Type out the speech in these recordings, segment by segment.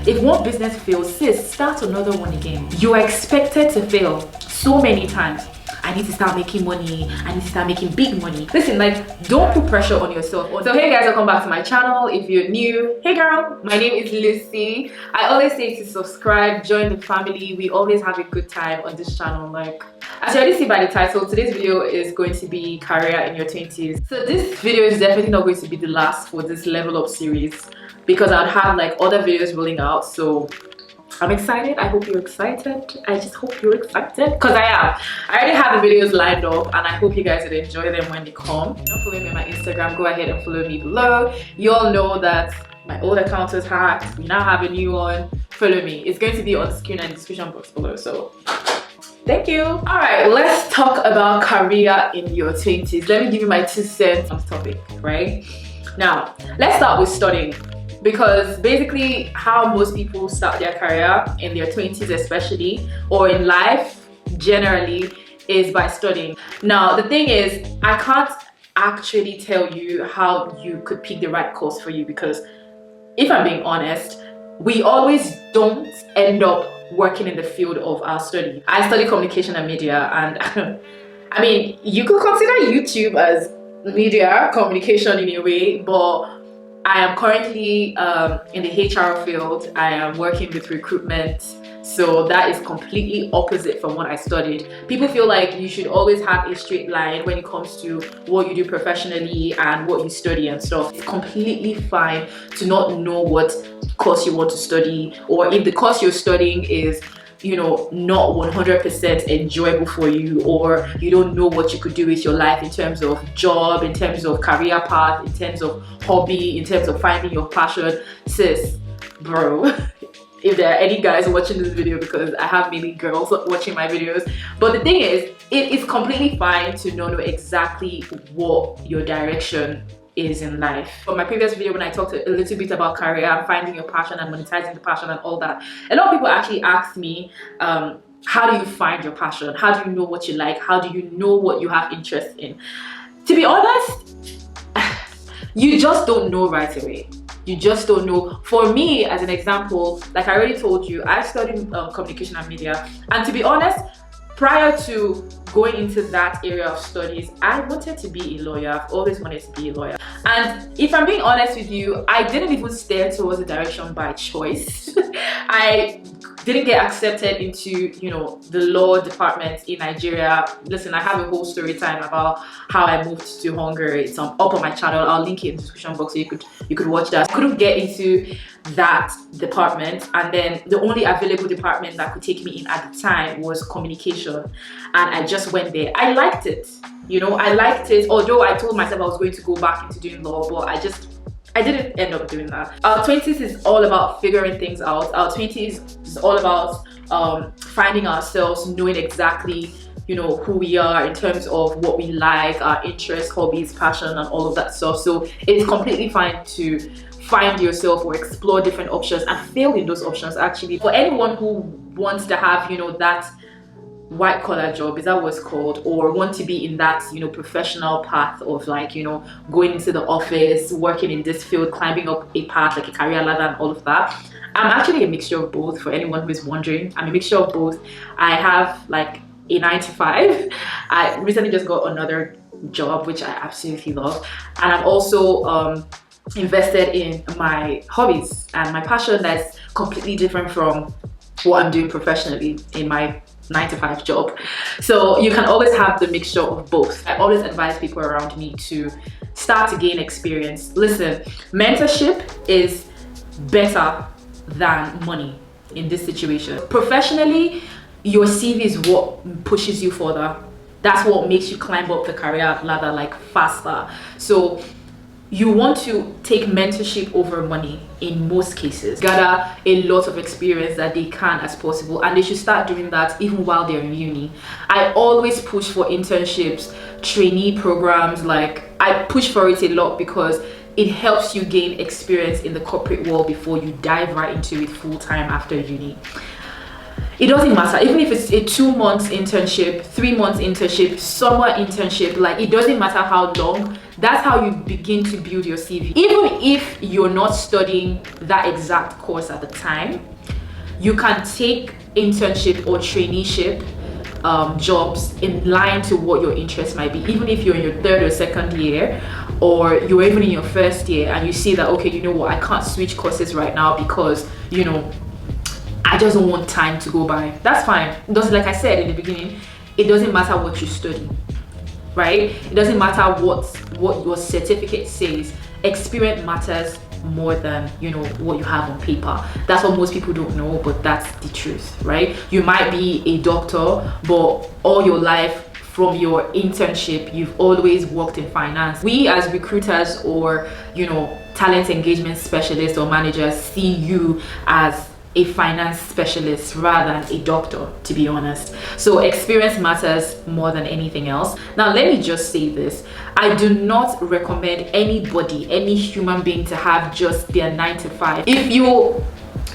If one business fails, sis, start another one again. You are expected to fail so many times. I need to start making money. I need to start making big money. Listen, like, don't put pressure on yourself. So hey guys, welcome back to my channel. If you're new, hey girl, my name is Lucy. I always say to subscribe, join the family. We always have a good time on this channel. Like, as you already see by the title, today's video is going to be career in your 20s. So this video is definitely not going to be the last for this level up series, because I'd have like other videos rolling out. So I'm excited. I hope you're excited. I just hope you're excited, because I am. I already have the videos lined up and I hope you guys will enjoy them when they come. If you're not following me on my Instagram, go ahead and follow me below. You all know that my old account is hacked. We now have a new one. Follow me. It's going to be on the screen and the description box below. So thank you. All right, let's talk about career in your 20s. Let me give you my 2 cents on the topic, right? Now, let's start with studying, because basically how most people start their career in their 20s especially, or in life generally, is by studying. Now, the thing is, I can't actually tell you how you could pick the right course for you, because if I'm being honest, we always don't end up working in the field of our study. I study communication and media, and I mean, you could consider YouTube as media communication in a way, but I am currently in the HR field. I am working with recruitment, so that is completely opposite from what I studied. People feel like you should always have a straight line when it comes to what you do professionally and what you study and stuff. It's completely fine to not know what course you want to study, or if the course you're studying is, you know, not 100% enjoyable for you, or you don't know what you could do with your life in terms of job, in terms of career path, in terms of hobby, in terms of finding your passion. Sis, bro, if there are any guys watching this video, because I have many girls watching my videos, but the thing is, it is completely fine to not know exactly what your direction is in life. For my previous video, when I talked a little bit about career and finding your passion and monetizing the passion and all that, a lot of people actually asked me, how do you find your passion? How do you know what you like? How do you know what you have interest in? To be honest, you just don't know right away. You just don't know. For me, as an example, like I already told you, I studied communication and media, and to be honest, prior to going into that area of studies, I wanted to be a lawyer. I've always wanted to be a lawyer. And if I'm being honest with you, I didn't even steer towards the direction by choice. I didn't get accepted into, you know, the law department in Nigeria. Listen, I have a whole story time about how I moved to Hungary. It's up on my channel. I'll link it in the description box so you could watch that. I couldn't get into that department, and then the only available department that could take me in at the time was communication, and I just went there. I liked it, you know, I liked it, although I told myself I was going to go back into doing law, but I didn't end up doing that. Our 20s is all about figuring things out. Our 20s is all about finding ourselves, knowing exactly, you know, who we are in terms of what we like, our interests, hobbies, passion, and all of that stuff. So it's completely fine to find yourself or explore different options and fail in those options. Actually, for anyone who wants to have, you know, that white collar job, is that what it's called, or want to be in that, you know, professional path of, like, you know, going into the office, working in this field, climbing up a path like a career ladder and all of that, I'm actually a mixture of both. For anyone who is wondering, I'm a mixture of both. I have like a 9 to 5. I recently just got another job which I absolutely love, and I'm also invested in my hobbies and my passion that's completely different from what I'm doing professionally in my 9 to 5 job. So you can always have the mixture of both. I always advise people around me to start to gain experience. Listen, mentorship is better than money in this situation. Professionally, your CV is what pushes you further. That's what makes you climb up the career ladder like faster. So you want to take mentorship over money in most cases. Gather a lot of experience that they can as possible, and they should start doing that even while they're in uni. I always push for internships, trainee programs. Like, I push for it a lot because it helps you gain experience in the corporate world before you dive right into it full time after uni. It doesn't matter, even if it's a 2 months internship, 3 months internship, summer internship, like it doesn't matter how long. That's how you begin to build your CV. Even if you're not studying that exact course at the time, you can take internship or traineeship jobs in line to what your interest might be. Even if you're in your 3rd or 2nd year, or you're even in your 1st year, and you see that, okay, you know what, I can't switch courses right now because, you know, I just don't want time to go by. That's fine. Just like I said in the beginning, it doesn't matter what you study, right? It doesn't matter what your certificate says. Experience matters more than, you know, what you have on paper. That's what most people don't know, but that's the truth, right? You might be a doctor, but all your life from your internship, you've always worked in finance. We as recruiters or, you know, talent engagement specialists or managers see you as a finance specialist rather than a doctor, to be honest. So experience matters more than anything else. Now let me just say this, I do not recommend anybody, any human being, to have just their 9 to 5. If you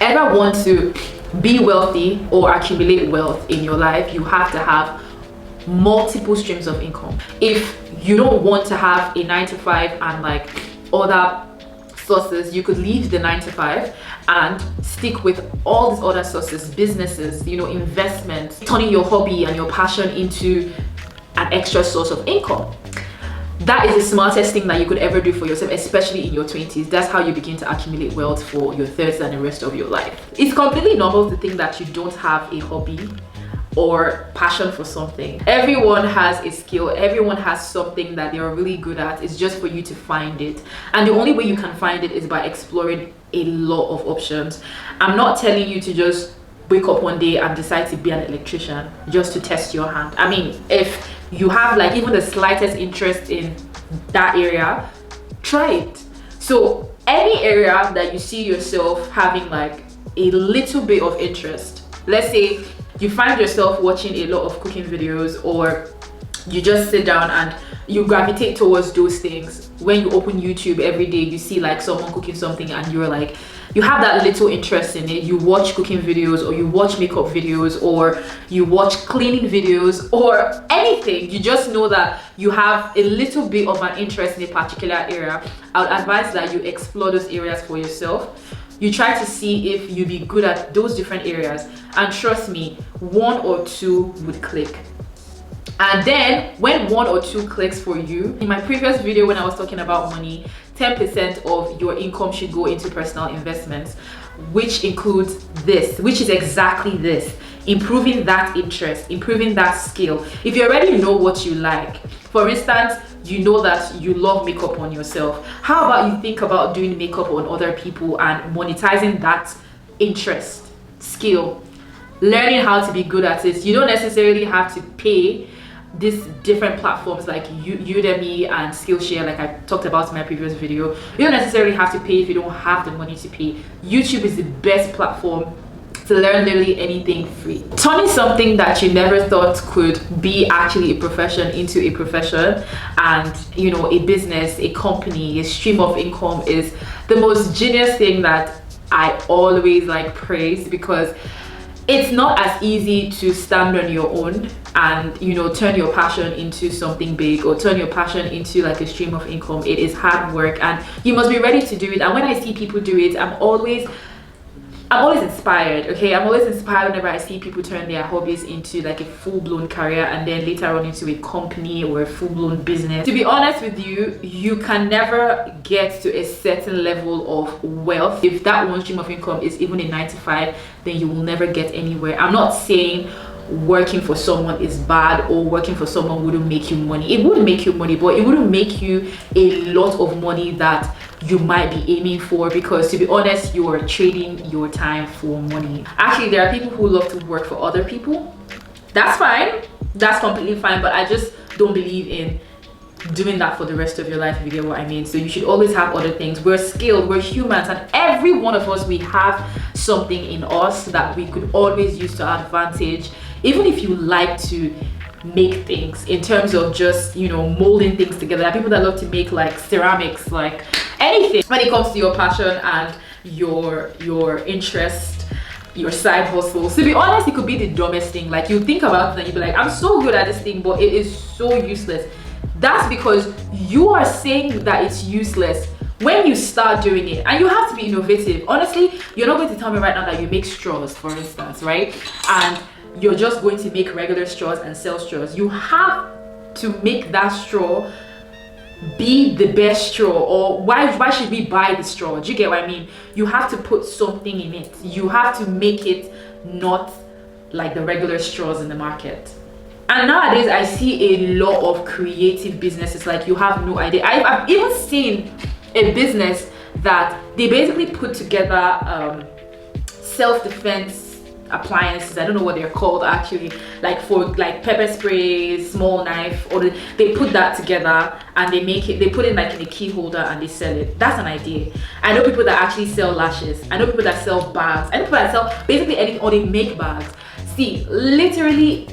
ever want to be wealthy or accumulate wealth in your life, you have to have multiple streams of income. If you don't want to have a 9 to 5 and like other sources, you could leave the 9 to 5 and stick with all these other sources, businesses, you know, investments, turning your hobby and your passion into an extra source of income. That is the smartest thing that you could ever do for yourself, especially in your 20s. That's how you begin to accumulate wealth for your 30s and the rest of your life. It's completely normal to think that you don't have a hobby or passion for something. Everyone has a skill, everyone has something that they're really good at. It's just for you to find it, and the only way you can find it is by exploring a lot of options. I'm not telling you to just wake up one day and decide to be an electrician just to test your hand. I mean, if you have like even the slightest interest in that area, try it. So any area that you see yourself having like a little bit of interest, let's say you find yourself watching a lot of cooking videos, or you just sit down and you gravitate towards those things. When you open YouTube every day, you see like someone cooking something and you're like, you have that little interest in it. You watch cooking videos, or you watch makeup videos, or you watch cleaning videos, or anything. You just know that you have a little bit of an interest in a particular area. I would advise that you explore those areas for yourself. You try to see if you'd be good at those different areas, and trust me, 1 or 2 would click. And then when 1 or 2 clicks for you, in my previous video when I was talking about money, 10% of your income should go into personal investments, which includes this, which is exactly this: improving that interest, improving that skill. If you already know what you like, for instance, you know that you love makeup on yourself, how about you think about doing makeup on other people and monetizing that interest, skill, learning how to be good at it. You don't necessarily have to pay these different platforms like Udemy and Skillshare, like I talked about in my previous video. You don't necessarily have to pay if you don't have the money to pay. YouTube is the best platform to learn literally anything free. Turning something that you never thought could be actually a profession into a profession, and you know, a business, a company, a stream of income, is the most genius thing that I always like praise, because it's not as easy to stand on your own and, you know, turn your passion into something big, or turn your passion into like a stream of income. It is hard work and you must be ready to do it. And when I see people do it, I'm always inspired. Okay, I'm always inspired whenever I see people turn their hobbies into like a full-blown career, and then later on into a company or a full-blown business. To be honest with you, you can never get to a certain level of wealth if that one stream of income is even a 9 to 5. Then you will never get anywhere. I'm not saying working for someone is bad, or working for someone wouldn't make you money. It would make you money, but it wouldn't make you a lot of money that you might be aiming for, because to be honest, you are trading your time for money. Actually, there are people who love to work for other people. That's fine, that's completely fine, but I just don't believe in doing that for the rest of your life, if you get what I mean. So you should always have other things. We're skilled, we're humans, and every one of us, we have something in us that we could always use to our advantage. Even if you like to make things, in terms of just, you know, molding things together. There are people that love to make like ceramics, like anything. When it comes to your passion and your interest, your side hustles. To be honest, it could be the dumbest thing. Like, you think about it and you be like, I'm so good at this thing, but it is so useless. That's because you are saying that it's useless when you start doing it, and you have to be innovative. Honestly, you're not going to tell me right now that you make straws, for instance, right? And you're just going to make regular straws and sell straws. You have to make that straw be the best straw, or why should we buy the straw? Do you get what I mean? You have to put something in it. You have to make it not like the regular straws in the market. And nowadays I see a lot of creative businesses, like you have no idea. I've even seen a business that they basically put together self-defense appliances. I don't know what they're called actually, like for like pepper spray, small knife, or they put that together and they put it like in a key holder and they sell it. That's an idea. I know people that actually sell lashes. I know people that sell bags. I know people that sell basically anything, or they make bags. See, literally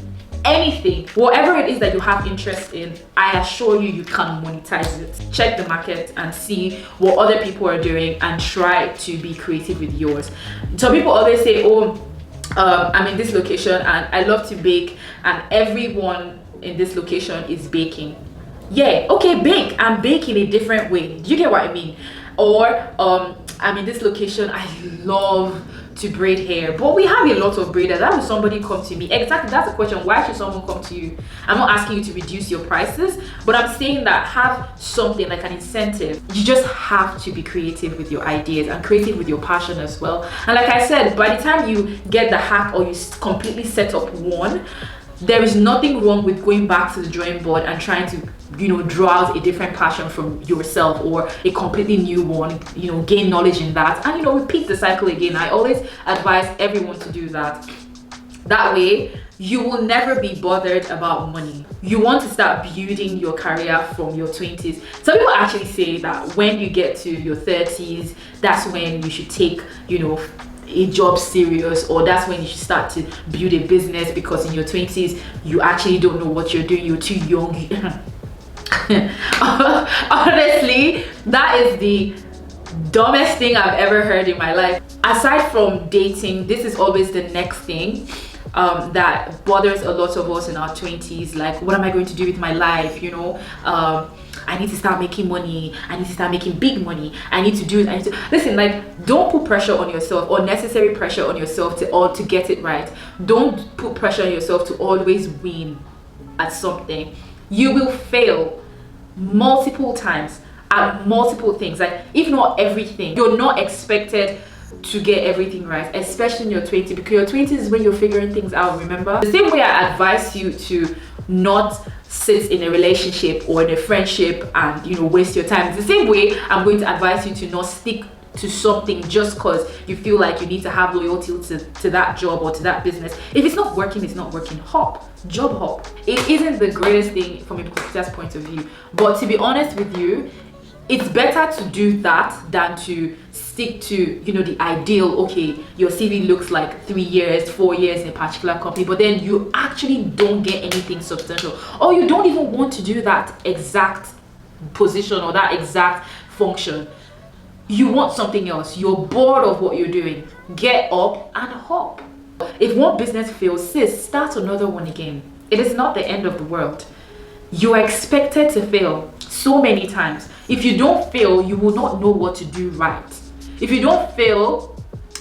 anything, whatever it is that you have interest in, I assure you, you can monetize it. Check the market and see what other people are doing and try to be creative with yours. So people always say, oh, I'm in this location and I love to bake and everyone in this location is baking. Yeah, okay, bake. I'm baking a different way. Do you get what I mean? Or I'm in this location, I love to braid hair, but we have a lot of braiders. Why would somebody come to me? Exactly, that's the question. Why should someone come to you? I'm not asking you to reduce your prices, but I'm saying that have something like an incentive. You just have to be creative with your ideas and creative with your passion as well. And like I said, by the time you get the hack or you completely set up one, there is nothing wrong with going back to the drawing board and trying to, you know, draw out a different passion from yourself or a completely new one, you know, gain knowledge in that and, you know, repeat the cycle again. I always advise everyone to do that. That way you will never be bothered about money. You want to start building your career from your 20s. Some people actually say that when you get to your 30s, that's when you should take, you know, a job serious, or that's when you should start to build a business, because in your 20s you actually don't know what you're doing, you're too young. Honestly, that is the dumbest thing I've ever heard in my life. Aside from dating, this is always the next thing that bothers a lot of us in our 20s. Like, what am I going to do with my life? You know, I need to start making money. I need to start making big money. I need to do it. I need to listen. Like, don't put pressure on yourself, unnecessary pressure on yourself to get it right. Don't put pressure on yourself to always win at something. You will fail multiple times at multiple things. Like, if not everything, you're not expected to get everything right, especially in your 20s, because your 20s is when you're figuring things out. Remember, the same way I advise you to not sit in a relationship or in a friendship and, you know, waste your time, it's the same way I'm going to advise you to not stick to something just because you feel like you need to have loyalty to that job or to that business. If it's not working, it's not working. Hop, job hop. It isn't the greatest thing from a recruiter's point of view, but to be honest with you, it's better to do that than to stick to, you know, the ideal. Okay, your CV looks like 3 years, 4 years in a particular company, but then you actually don't get anything substantial, or you don't even want to do that exact position or that exact function. You want something else. You're bored of what you're doing. Get up and hop. If one business fails, sis, start another one again. It is not the end of the world. You are expected to fail so many times. If you don't fail, you will not know what to do right. If you don't fail,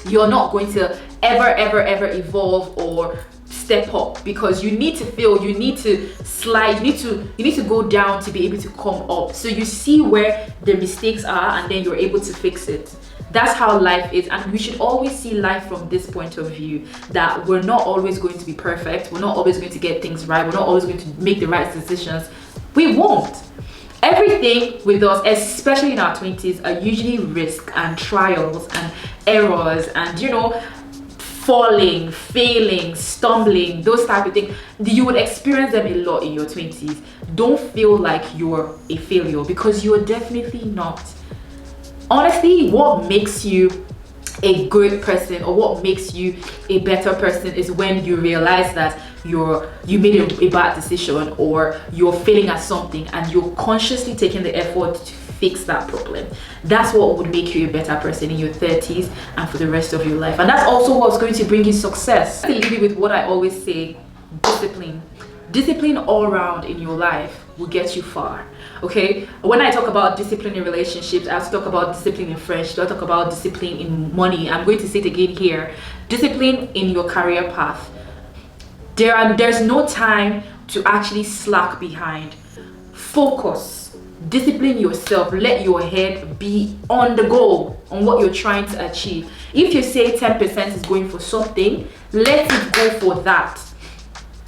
you're not going to ever evolve or step up, because you need to fail, you need to slide, you need to go down to be able to come up. So you see where the mistakes are and then you're able to fix it. That's how life is, and we should always see life from this point of view, that we're not always going to be perfect, we're not always going to get things right, we're not always going to make the right decisions. We won't. Everything with us, especially in our 20s, are usually risk and trials and errors and, you know, falling, failing, stumbling, those type of things. You would experience them a lot in your 20s. Don't feel like you're a failure, because you're definitely not. Honestly, what makes you a good person, or what makes you a better person, is when you realize that you made a bad decision, or you're failing at something and you're consciously taking the effort to fix that problem. That's what would make you a better person in your 30s and for the rest of your life. And that's also what's going to bring you success. To leave you with what I always say: discipline. Discipline all around in your life will get you far. Okay, when I talk about discipline in relationships, I talk about discipline in friendship, I talk about discipline in money. I'm going to say it again here: discipline in your career path. There's no time to actually slack behind. Focus, discipline yourself, let your head be on the goal, on what you're trying to achieve. If you say 10% is going for something, let it go for that.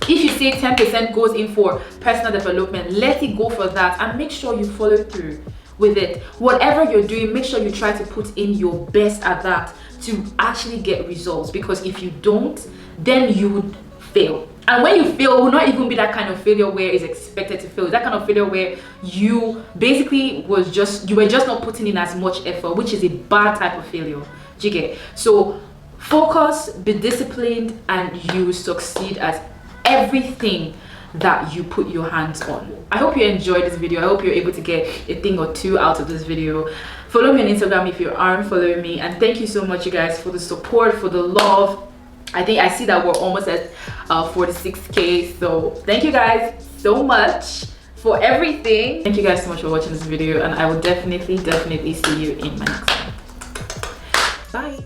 If you say 10% goes in for personal development, let it go for that, and make sure you follow through with it. Whatever you're doing, make sure you try to put in your best at that to actually get results, because if you don't, then you would fail. And when you fail, it will not even be that kind of failure where it's expected to fail. It's that kind of failure where you basically you were just not putting in as much effort, which is a bad type of failure. Do you get? So focus, be disciplined, and you succeed at everything that you put your hands on. I hope you enjoyed this video. I hope you're able to get a thing or two out of this video. Follow me on Instagram if you aren't following me, and thank you so much, you guys, for the support, for the love. I see that we're almost at 46k, so thank you guys so much for everything. Thank you guys so much for watching this video, and I will definitely see you in my next one. Bye.